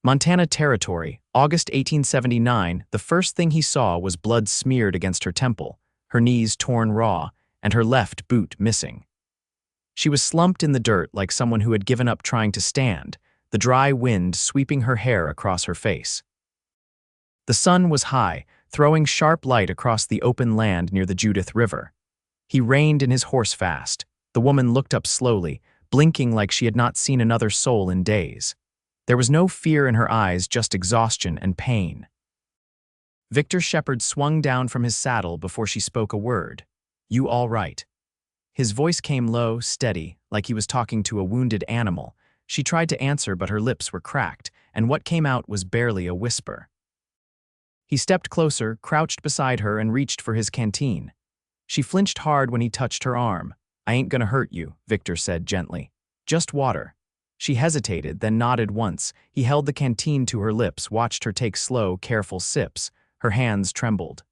Montana Territory, August 1879. The first thing he saw was blood smeared against her temple, her knees torn raw, and her left boot missing. She was slumped in the dirt like someone who had given up trying to stand, the dry wind sweeping her hair across her face. The sun was high, throwing sharp light across the open land near the Judith River. He reined in his horse fast. The woman looked up slowly, blinking like she had not seen another soul in days. There was no fear in her eyes, just exhaustion and pain. Victor Shepard swung down from his saddle before she spoke a word. "You all right?" His voice came low, steady, like he was talking to a wounded animal. She tried to answer, but her lips were cracked, and what came out was barely a whisper. He stepped closer, crouched beside her, and reached for his canteen. She flinched hard when he touched her arm. "I ain't gonna hurt you," Victor said gently. "Just water." She hesitated, then nodded once. He held the canteen to her lips, watched her take slow, careful sips. Her hands trembled.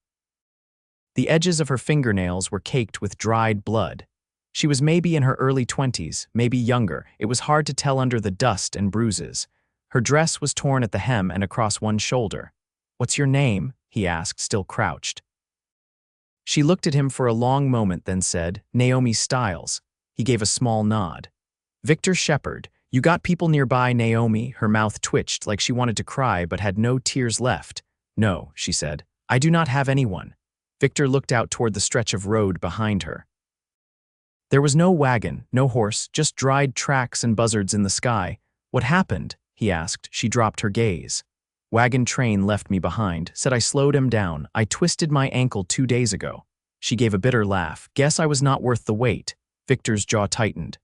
The edges of her fingernails were caked with dried blood. She was maybe in her early 20s, maybe younger. It was hard to tell under the dust and bruises. Her dress was torn at the hem and across one shoulder. "What's your name?" he asked, still crouched. She looked at him for a long moment, then said, "Naomi Stiles." He gave a small nod. "Victor Shepard, you got people nearby, Naomi?" Her mouth twitched like she wanted to cry but had no tears left. "No," she said. "I do not have anyone." Victor looked out toward the stretch of road behind her. There was no wagon, no horse, just dried tracks and buzzards in the sky. "What happened?" he asked. She dropped her gaze. "Wagon train left me behind, said I slowed him down. I twisted my ankle 2 days ago." She gave a bitter laugh. "Guess I was not worth the wait." Victor's jaw tightened.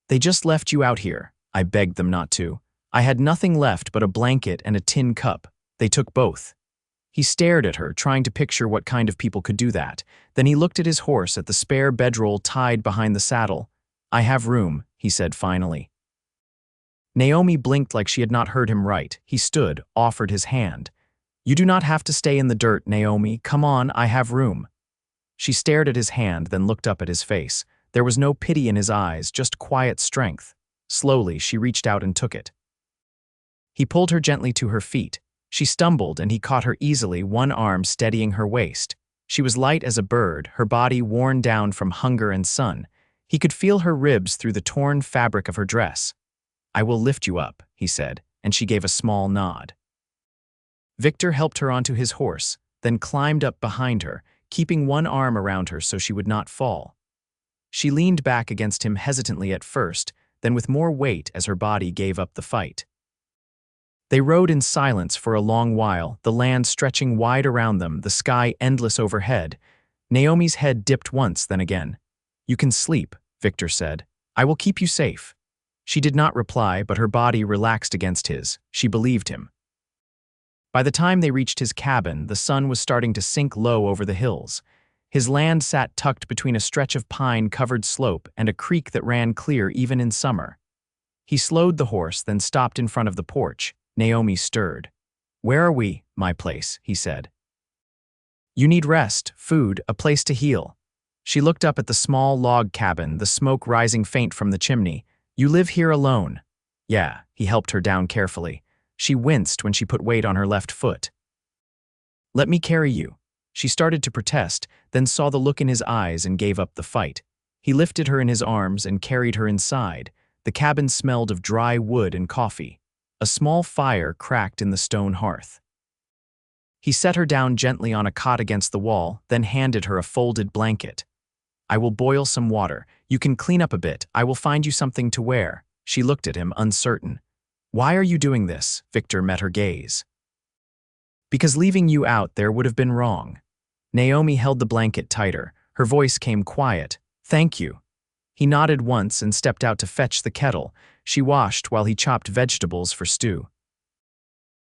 "They just left you out here." "I begged them not to. I had nothing left but a blanket and a tin cup. They took both." He stared at her, trying to picture what kind of people could do that. Then he looked at his horse, at the spare bedroll tied behind the saddle. "I have room," he said finally. Naomi blinked like she had not heard him right. He stood, offered his hand. "You do not have to stay in the dirt, Naomi. Come on, I have room." She stared at his hand, then looked up at his face. There was no pity in his eyes, just quiet strength. Slowly, she reached out and took it. He pulled her gently to her feet. She stumbled, and he caught her easily, one arm steadying her waist. She was light as a bird, her body worn down from hunger and sun. He could feel her ribs through the torn fabric of her dress. "I will lift you up," he said, and she gave a small nod. Victor helped her onto his horse, then climbed up behind her, keeping one arm around her so she would not fall. She leaned back against him hesitantly at first, then with more weight as her body gave up the fight. They rode in silence for a long while, the land stretching wide around them, the sky endless overhead. Naomi's head dipped once, then again. "You can sleep," Victor said. "I will keep you safe." She did not reply, but her body relaxed against his. She believed him. By the time they reached his cabin, the sun was starting to sink low over the hills. His land sat tucked between a stretch of pine-covered slope and a creek that ran clear even in summer. He slowed the horse, then stopped in front of the porch. Naomi stirred. "Where are we?" "My place," he said. "You need rest, food, a place to heal." She looked up at the small log cabin, the smoke rising faint from the chimney. "You live here alone?" "Yeah," he helped her down carefully. She winced when she put weight on her left foot. "Let me carry you." She started to protest, then saw the look in his eyes and gave up the fight. He lifted her in his arms and carried her inside. The cabin smelled of dry wood and coffee. A small fire cracked in the stone hearth. He set her down gently on a cot against the wall, then handed her a folded blanket. "I will boil some water. You can clean up a bit. I will find you something to wear." She looked at him, uncertain. "Why are you doing this?" Victor met her gaze. "Because leaving you out there would have been wrong." Naomi held the blanket tighter. Her voice came quiet. "Thank you." He nodded once and stepped out to fetch the kettle. She washed while he chopped vegetables for stew.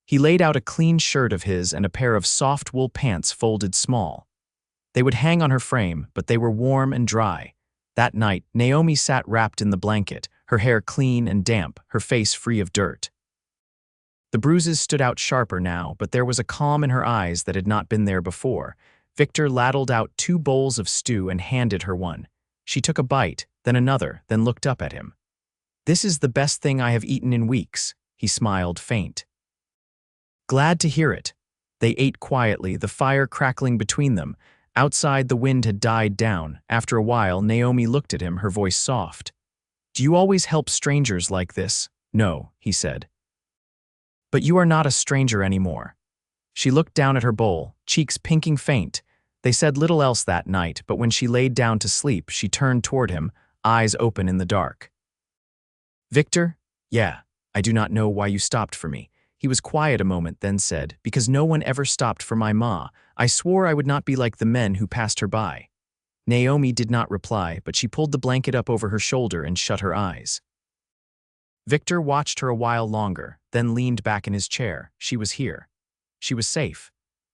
He laid out a clean shirt of his and a pair of soft wool pants folded small. They would hang on her frame, but they were warm and dry. That night, Naomi sat wrapped in the blanket, her hair clean and damp, her face free of dirt. The bruises stood out sharper now, but there was a calm in her eyes that had not been there before. Victor ladled out 2 bowls of stew and handed her one. She took a bite, then another, then looked up at him. "This is the best thing I have eaten in weeks," He smiled faint. Glad to hear it. They ate quietly, the fire crackling between them. Outside, the wind had died down. After a while, Naomi looked at him, her voice soft. Do you always help strangers like this? No, he said. But you are not a stranger anymore. She looked down at her bowl, cheeks pinking faint. They said little else that night, but when she laid down to sleep, she turned toward him, eyes open in the dark. Victor? Yeah, I do not know why you stopped for me. He was quiet a moment, then said, because no one ever stopped for my ma. I swore I would not be like the men who passed her by. Naomi did not reply, but she pulled the blanket up over her shoulder and shut her eyes. Victor watched her a while longer, then leaned back in his chair. She was here. She was safe.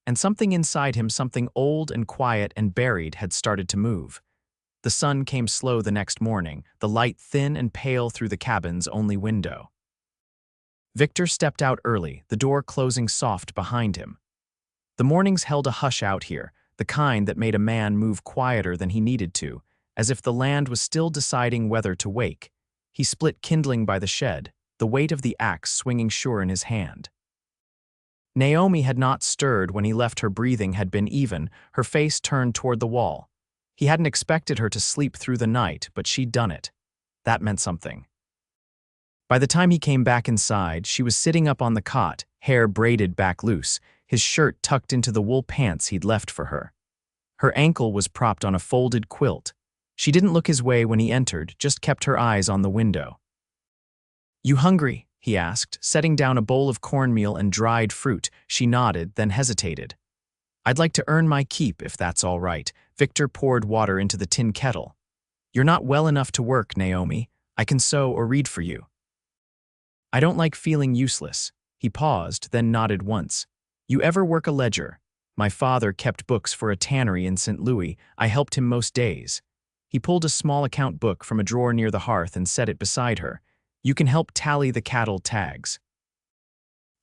And something inside him, something old and quiet and buried, had started to move. The sun came slow the next morning, the light thin and pale through the cabin's only window. Victor stepped out early, the door closing soft behind him. The mornings held a hush out here, the kind that made a man move quieter than he needed to, as if the land was still deciding whether to wake. He split kindling by the shed, the weight of the axe swinging sure in his hand. Naomi had not stirred when he left. Her breathing had been even, her face turned toward the wall. He hadn't expected her to sleep through the night, but she'd done it. That meant something. By the time he came back inside, she was sitting up on the cot, hair braided back loose, his shirt tucked into the wool pants he'd left for her. Her ankle was propped on a folded quilt. She didn't look his way when he entered, just kept her eyes on the window. You hungry? He asked, setting down a bowl of cornmeal and dried fruit. She nodded, then hesitated. I'd like to earn my keep, if that's all right. Victor poured water into the tin kettle. You're not well enough to work, Naomi. I can sew or read for you. I don't like feeling useless. He paused, then nodded once. You ever work a ledger? My father kept books for a tannery in St. Louis. I helped him most days. He pulled a small account book from a drawer near the hearth and set it beside her. You can help tally the cattle tags.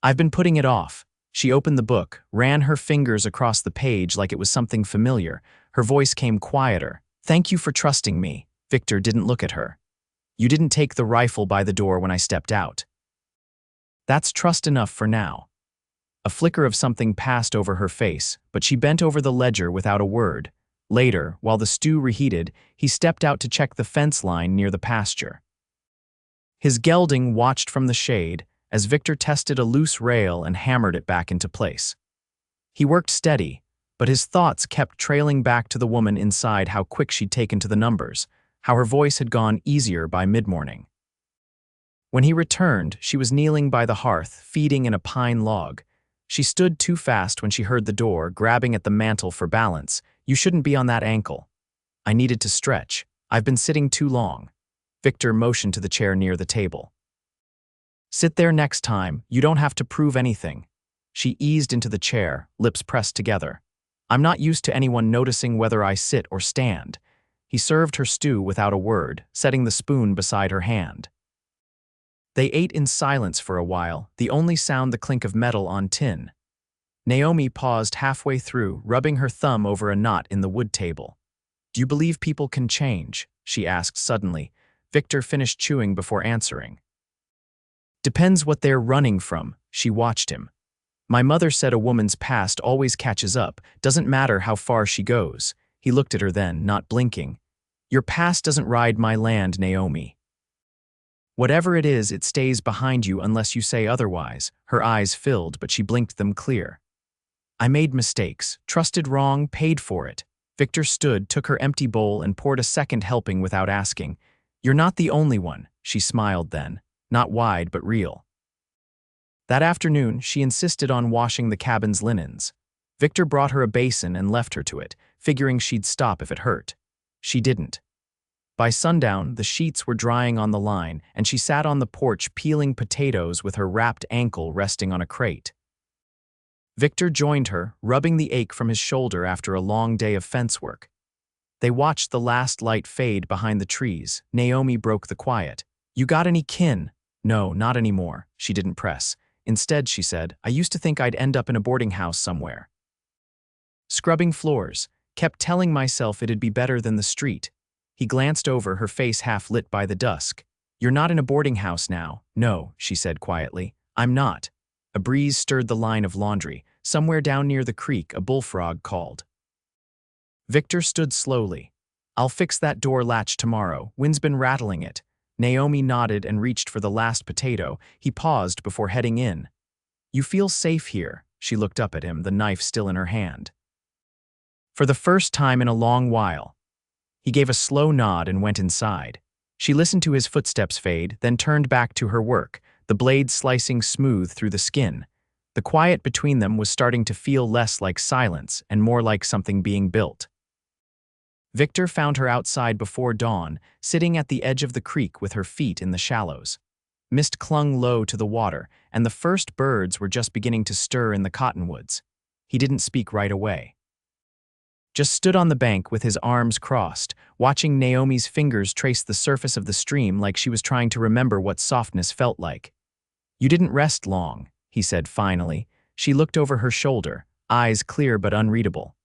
I've been putting it off. She opened the book, ran her fingers across the page like it was something familiar. Her voice came quieter. Thank you for trusting me. Victor didn't look at her. You didn't take the rifle by the door when I stepped out. That's trust enough for now. A flicker of something passed over her face, but she bent over the ledger without a word. Later, while the stew reheated, he stepped out to check the fence line near the pasture. His gelding watched from the shade as Victor tested a loose rail and hammered it back into place. He worked steady, but his thoughts kept trailing back to the woman inside, how quick she'd taken to the numbers, how her voice had gone easier by mid-morning. When he returned, she was kneeling by the hearth, feeding in a pine log. She stood too fast when she heard the door, grabbing at the mantel for balance. You shouldn't be on that ankle. I needed to stretch. I've been sitting too long. Victor motioned to the chair near the table. Sit there next time. You don't have to prove anything. She eased into the chair, lips pressed together. I'm not used to anyone noticing whether I sit or stand. He served her stew without a word, setting the spoon beside her hand. They ate in silence for a while, the only sound the clink of metal on tin. Naomi paused halfway through, rubbing her thumb over a knot in the wood table. Do you believe people can change? She asked suddenly. Victor finished chewing before answering. Depends what they're running from. She watched him. My mother said a woman's past always catches up, doesn't matter how far she goes. He looked at her then, not blinking. Your past doesn't ride my land, Naomi. Whatever it is, it stays behind you unless you say otherwise. Her eyes filled, but she blinked them clear. I made mistakes, trusted wrong, paid for it. Victor stood, took her empty bowl, and poured a second helping without asking. You're not the only one, she smiled then, not wide but real. That afternoon, she insisted on washing the cabin's linens. Victor brought her a basin and left her to it, figuring she'd stop if it hurt. She didn't. By sundown, the sheets were drying on the line, and she sat on the porch peeling potatoes with her wrapped ankle resting on a crate. Victor joined her, rubbing the ache from his shoulder after a long day of fence work. They watched the last light fade behind the trees. Naomi broke the quiet. You got any kin? No, not anymore. She didn't press. Instead, she said, I used to think I'd end up in a boarding house somewhere. Scrubbing floors, kept telling myself it'd be better than the street. He glanced over, her face half lit by the dusk. You're not in a boarding house now. No, she said quietly. I'm not. A breeze stirred the line of laundry. Somewhere down near the creek, a bullfrog called. Victor stood slowly. I'll fix that door latch tomorrow. Wind's been rattling it. Naomi nodded and reached for the last potato. He paused before heading in. You feel safe here. She looked up at him, the knife still in her hand. For the first time in a long while. He gave a slow nod and went inside. She listened to his footsteps fade, then turned back to her work, the blade slicing smooth through the skin. The quiet between them was starting to feel less like silence and more like something being built. Victor found her outside before dawn, sitting at the edge of the creek with her feet in the shallows. Mist clung low to the water, and the first birds were just beginning to stir in the cottonwoods. He didn't speak right away. Just stood on the bank with his arms crossed, watching Naomi's fingers trace the surface of the stream like she was trying to remember what softness felt like. You didn't rest long, he said finally. She looked over her shoulder, eyes clear but unreadable.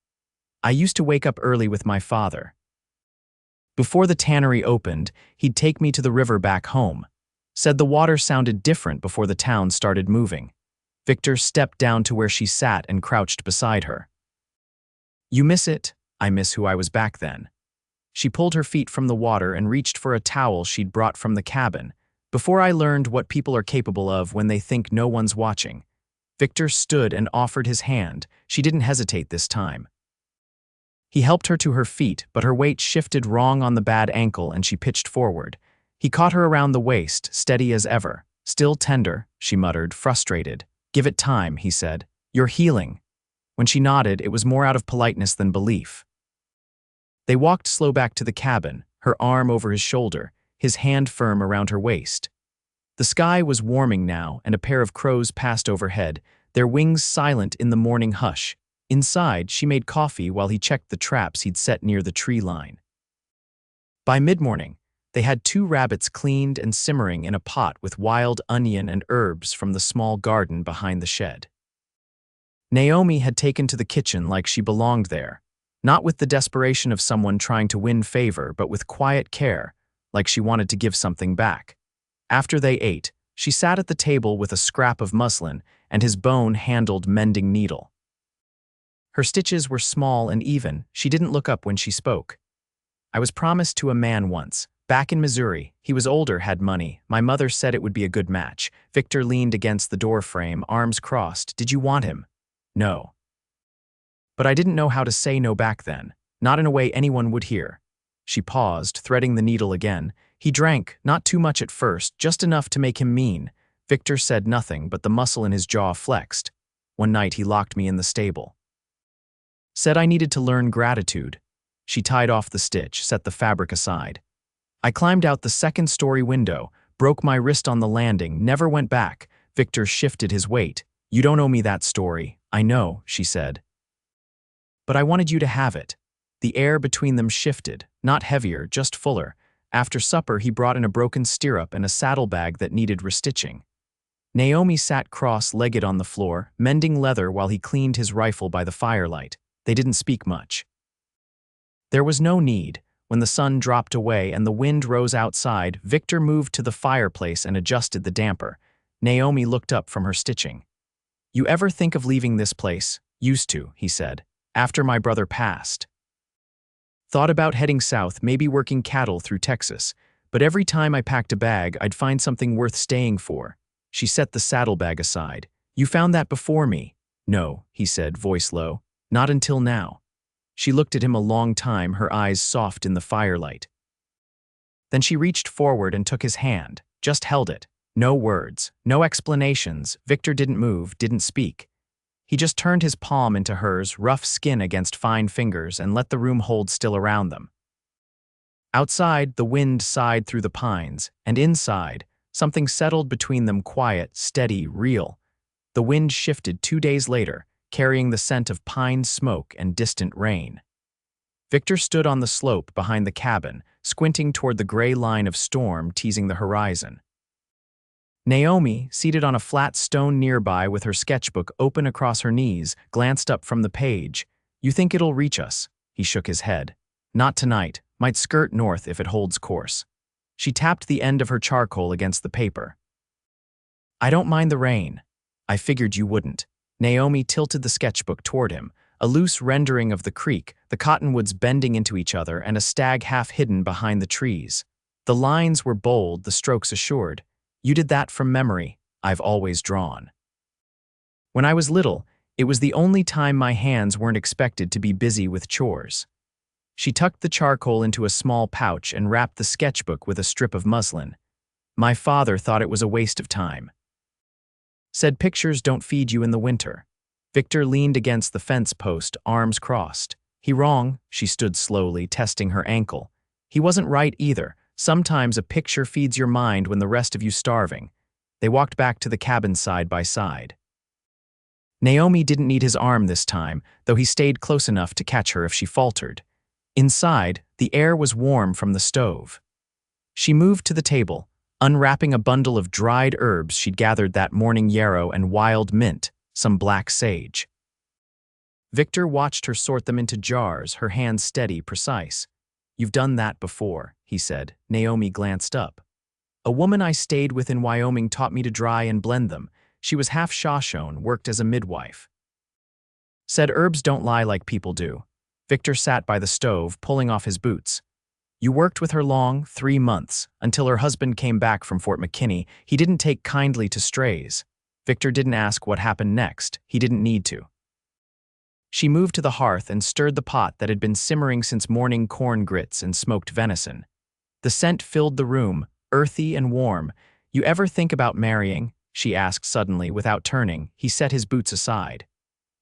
I used to wake up early with my father. Before the tannery opened, he'd take me to the river back home. Said the water sounded different before the town started moving. Victor stepped down to where she sat and crouched beside her. You miss it? I miss who I was back then. She pulled her feet from the water and reached for a towel she'd brought from the cabin. Before I learned what people are capable of when they think no one's watching. Victor stood and offered his hand. She didn't hesitate this time. He helped her to her feet, but her weight shifted wrong on the bad ankle and she pitched forward. He caught her around the waist, steady as ever. Still tender, she muttered, frustrated. Give it time, he said. You're healing. When she nodded, it was more out of politeness than belief. They walked slow back to the cabin, her arm over his shoulder, his hand firm around her waist. The sky was warming now, and a pair of crows passed overhead, their wings silent in the morning hush. Inside, she made coffee while he checked the traps he'd set near the tree line. By mid-morning, they had 2 rabbits cleaned and simmering in a pot with wild onion and herbs from the small garden behind the shed. Naomi had taken to the kitchen like she belonged there, not with the desperation of someone trying to win favor, but with quiet care, like she wanted to give something back. After they ate, she sat at the table with a scrap of muslin and his bone-handled mending needle. Her stitches were small and even. She didn't look up when she spoke. I was promised to a man once, back in Missouri. He was older, had money. My mother said it would be a good match. Victor leaned against the door frame, arms crossed. Did you want him? No. But I didn't know how to say no back then, not in a way anyone would hear. She paused, threading the needle again. He drank, not too much at first, just enough to make him mean. Victor said nothing, but the muscle in his jaw flexed. One night he locked me in the stable. Said I needed to learn gratitude. She tied off the stitch, set the fabric aside. I climbed out the second-story window, broke my wrist on the landing, never went back. Victor shifted his weight. You don't owe me that story. I know, she said. But I wanted you to have it. The air between them shifted, not heavier, just fuller. After supper, he brought in a broken stirrup and a saddlebag that needed restitching. Naomi sat cross-legged on the floor, mending leather while he cleaned his rifle by the firelight. They didn't speak much. There was no need. When the sun dropped away and the wind rose outside, Victor moved to the fireplace and adjusted the damper. Naomi looked up from her stitching. You ever think of leaving this place? Used to, he said. After my brother passed. Thought about heading south, maybe working cattle through Texas. But every time I packed a bag, I'd find something worth staying for. She set the saddlebag aside. You found that before me? No, he said, voice low. Not until now. She looked at him a long time, her eyes soft in the firelight. Then she reached forward and took his hand, just held it. No words, no explanations. Victor didn't move, didn't speak. He just turned his palm into hers, rough skin against fine fingers, and let the room hold still around them. Outside, the wind sighed through the pines, and inside, something settled between them, quiet, steady, real. The wind shifted 2 days later, carrying the scent of pine smoke and distant rain. Victor stood on the slope behind the cabin, squinting toward the gray line of storm teasing the horizon. Naomi, seated on a flat stone nearby with her sketchbook open across her knees, glanced up from the page. You think it'll reach us? He shook his head. Not tonight. Might skirt north if it holds course. She tapped the end of her charcoal against the paper. I don't mind the rain. I figured you wouldn't. Naomi tilted the sketchbook toward him, a loose rendering of the creek, the cottonwoods bending into each other, and a stag half hidden behind the trees. The lines were bold, the strokes assured. You did that from memory. I've always drawn. When I was little, it was the only time my hands weren't expected to be busy with chores. She tucked the charcoal into a small pouch and wrapped the sketchbook with a strip of muslin. My father thought it was a waste of time. Said pictures don't feed you in the winter. Victor leaned against the fence post, arms crossed. He wrong, she stood slowly, testing her ankle. He wasn't right either. Sometimes a picture feeds your mind when the rest of you's starving. They walked back to the cabin side by side. Naomi didn't need his arm this time, though he stayed close enough to catch her if she faltered. Inside, the air was warm from the stove. She moved to the table, unwrapping a bundle of dried herbs she'd gathered that morning, yarrow and wild mint, some black sage. Victor watched her sort them into jars, her hands steady, precise. You've done that before, he said. Naomi glanced up. A woman I stayed with in Wyoming taught me to dry and blend them. She was half Shoshone, worked as a midwife. Said herbs don't lie like people do. Victor sat by the stove, pulling off his boots. You worked with her long, 3 months, until her husband came back from Fort McKinney. He didn't take kindly to strays. Victor didn't ask what happened next. He didn't need to. She moved to the hearth and stirred the pot that had been simmering since morning corn grits and smoked venison. The scent filled the room, earthy and warm. You ever think about marrying? She asked suddenly, without turning. He set his boots aside.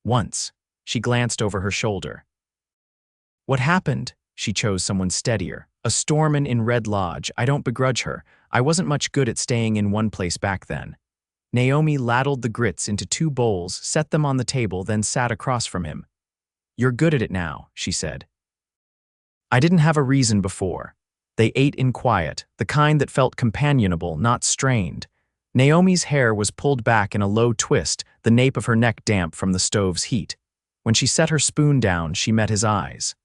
Once. She glanced over her shoulder. What happened? She chose someone steadier. A storeman in Red Lodge. I don't begrudge her. I wasn't much good at staying in one place back then. Naomi ladled the grits into 2 bowls, set them on the table, then sat across from him. You're good at it now, she said. I didn't have a reason before. They ate in quiet, the kind that felt companionable, not strained. Naomi's hair was pulled back in a low twist, the nape of her neck damp from the stove's heat. When she set her spoon down, she met his eyes.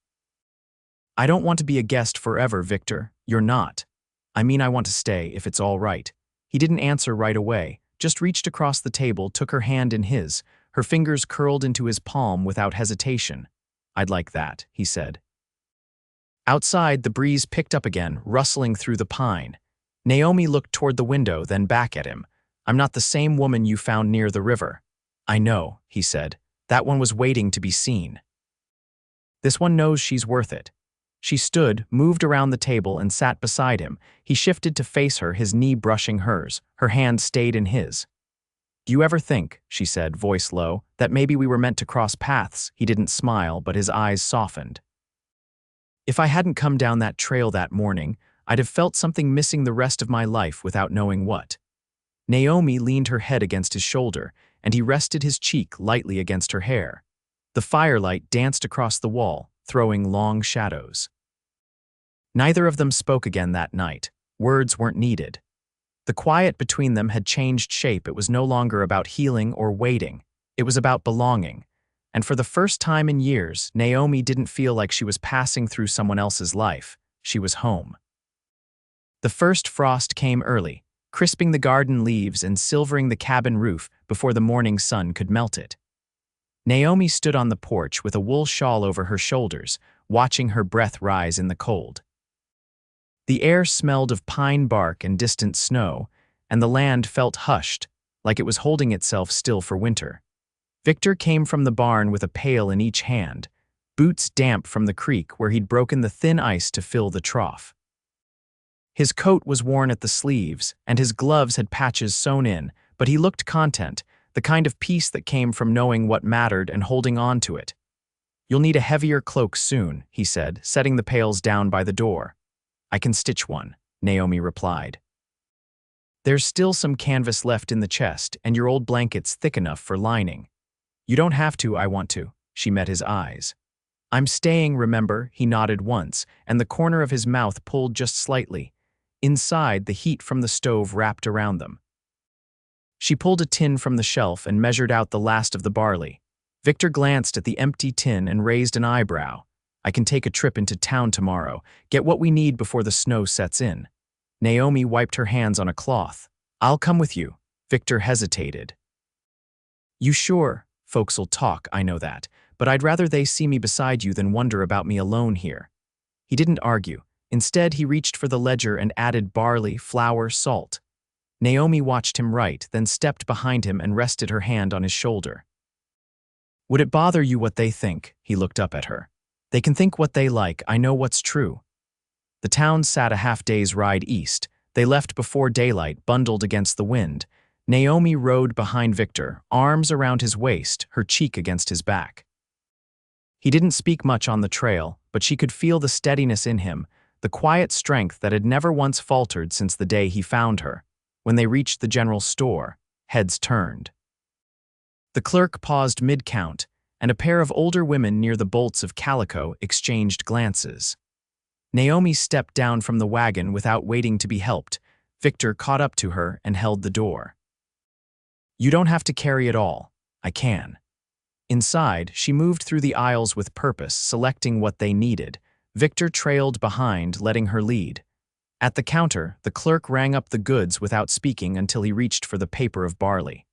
I don't want to be a guest forever, Victor. You're not. I mean, I want to stay, if it's all right. He didn't answer right away, just reached across the table, took her hand in his, her fingers curled into his palm without hesitation. I'd like that, he said. Outside, the breeze picked up again, rustling through the pine. Naomi looked toward the window, then back at him. I'm not the same woman you found near the river. I know, he said. That one was waiting to be seen. This one knows she's worth it. She stood, moved around the table, and sat beside him. He shifted to face her, his knee brushing hers. Her hand stayed in his. Do you ever think, she said, voice low, that maybe we were meant to cross paths? He didn't smile, but his eyes softened. If I hadn't come down that trail that morning, I'd have felt something missing the rest of my life without knowing what. Naomi leaned her head against his shoulder, and he rested his cheek lightly against her hair. The firelight danced across the wall, throwing long shadows. Neither of them spoke again that night. Words weren't needed. The quiet between them had changed shape. It was no longer about healing or waiting. It was about belonging. And for the first time in years, Naomi didn't feel like she was passing through someone else's life. She was home. The first frost came early, crisping the garden leaves and silvering the cabin roof before the morning sun could melt it. Naomi stood on the porch with a wool shawl over her shoulders, watching her breath rise in the cold. The air smelled of pine bark and distant snow, and the land felt hushed, like it was holding itself still for winter. Victor came from the barn with a pail in each hand, boots damp from the creek where he'd broken the thin ice to fill the trough. His coat was worn at the sleeves, and his gloves had patches sewn in, but he looked content, the kind of peace that came from knowing what mattered and holding on to it. You'll need a heavier cloak soon, he said, setting the pails down by the door. I can stitch one, Naomi replied. There's still some canvas left in the chest, and your old blanket's thick enough for lining. You don't have to, I want to. She met his eyes. I'm staying, remember, he nodded once, and the corner of his mouth pulled just slightly. Inside, the heat from the stove wrapped around them. She pulled a tin from the shelf and measured out the last of the barley. Victor glanced at the empty tin and raised an eyebrow. I can take a trip into town tomorrow, get what we need before the snow sets in. Naomi wiped her hands on a cloth. "I'll come with you." Victor hesitated. "You sure? Folks'll talk, I know that, but I'd rather they see me beside you than wonder about me alone here." He didn't argue. Instead, he reached for the ledger and added barley, flour, salt. Naomi watched him write, then stepped behind him and rested her hand on his shoulder. "Would it bother you what they think?" He looked up at her. "They can think what they like, I know what's true." The town sat a half-day's ride east. They left before daylight, bundled against the wind. Naomi rode behind Victor, arms around his waist, her cheek against his back. He didn't speak much on the trail, but she could feel the steadiness in him, the quiet strength that had never once faltered since the day he found her. When they reached the general store, heads turned. The clerk paused mid-count, and a pair of older women near the bolts of calico exchanged glances. Naomi stepped down from the wagon without waiting to be helped. Victor caught up to her and held the door. "You don't have to carry it all. I can." Inside, she moved through the aisles with purpose, selecting what they needed. Victor trailed behind, letting her lead. At the counter, the clerk rang up the goods without speaking until he reached for the paper of barley.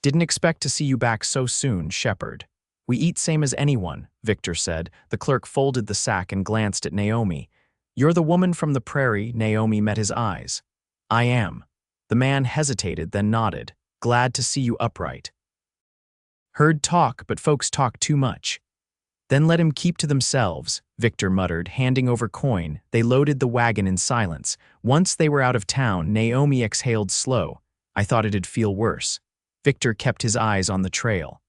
"Didn't expect to see you back so soon, Shepard. We eat same as anyone," Victor said. The clerk folded the sack and glanced at Naomi. "You're the woman from the prairie." Naomi met his eyes. "I am." The man hesitated, then nodded. "Glad to see you upright." "Heard talk, but folks talk too much." "Then let him keep to themselves," Victor muttered, handing over coin. They loaded the wagon in silence. Once they were out of town, Naomi exhaled slow. "I thought it'd feel worse." Victor kept his eyes on the trail.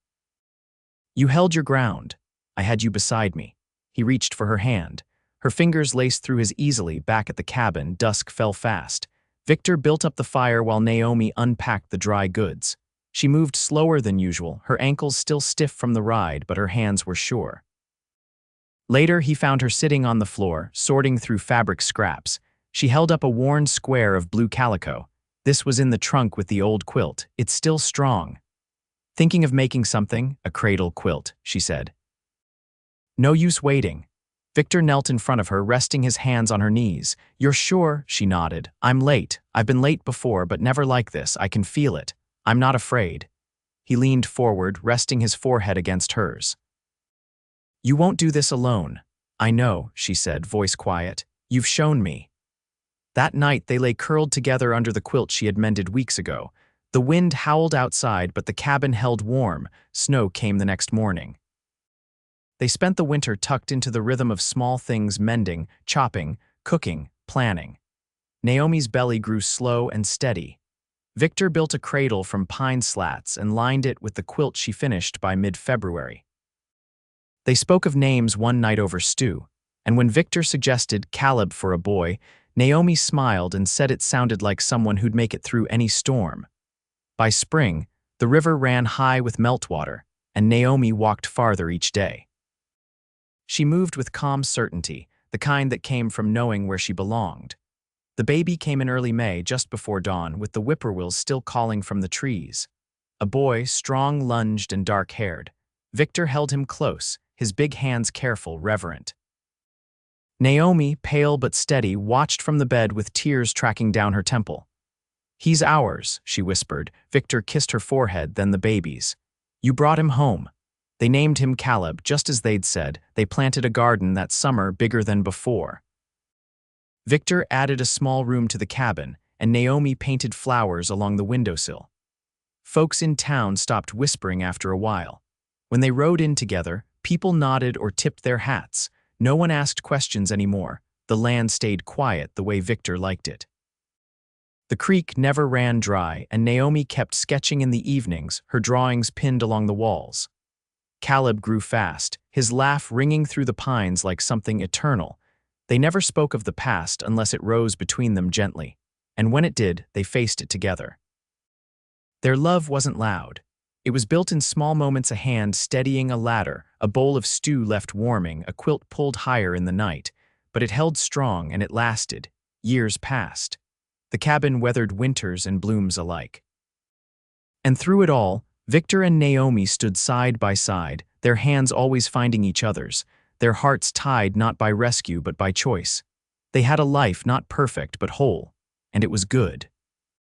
"You held your ground. I had you beside me." He reached for her hand. Her fingers laced through his easily. Back at the cabin, dusk fell fast. Victor built up the fire while Naomi unpacked the dry goods. She moved slower than usual, her ankles still stiff from the ride, but her hands were sure. Later, he found her sitting on the floor, sorting through fabric scraps. She held up a worn square of blue calico. "This was in the trunk with the old quilt. It's still strong." "Thinking of making something? A cradle quilt," she said. "No use waiting." Victor knelt in front of her, resting his hands on her knees. "You're sure?" She nodded. "I'm late. I've been late before, but never like this. I can feel it. I'm not afraid." He leaned forward, resting his forehead against hers. "You won't do this alone." "I know," she said, voice quiet. "You've shown me." That night they lay curled together under the quilt she had mended weeks ago. The wind howled outside, but the cabin held warm. Snow came the next morning. They spent the winter tucked into the rhythm of small things: mending, chopping, cooking, planning. Naomi's belly grew slow and steady. Victor built a cradle from pine slats and lined it with the quilt she finished by mid-February. They spoke of names one night over stew, and when Victor suggested Caleb for a boy, Naomi smiled and said it sounded like someone who'd make it through any storm. By spring, the river ran high with meltwater, and Naomi walked farther each day. She moved with calm certainty, the kind that came from knowing where she belonged. The baby came in early May, just before dawn, with the whippoorwills still calling from the trees. A boy, strong, lunged, and dark-haired. Victor held him close, his big hands careful, reverent. Naomi, pale but steady, watched from the bed with tears tracking down her temple. "He's ours," she whispered. Victor kissed her forehead, then the baby's. "You brought him home." They named him Caleb, just as they'd said. They planted a garden that summer bigger than before. Victor added a small room to the cabin, and Naomi painted flowers along the windowsill. Folks in town stopped whispering after a while. When they rode in together, people nodded or tipped their hats. No one asked questions anymore. The land stayed quiet the way Victor liked it. The creek never ran dry, and Naomi kept sketching in the evenings, her drawings pinned along the walls. Caleb grew fast, his laugh ringing through the pines like something eternal. They never spoke of the past unless it rose between them gently, and when it did, they faced it together. Their love wasn't loud. It was built in small moments: a hand steadying a ladder, a bowl of stew left warming, a quilt pulled higher in the night. But it held strong, and it lasted. Years passed. The cabin weathered winters and blooms alike. And through it all, Victor and Naomi stood side by side, their hands always finding each other's, their hearts tied not by rescue but by choice. They had a life not perfect but whole, and it was good.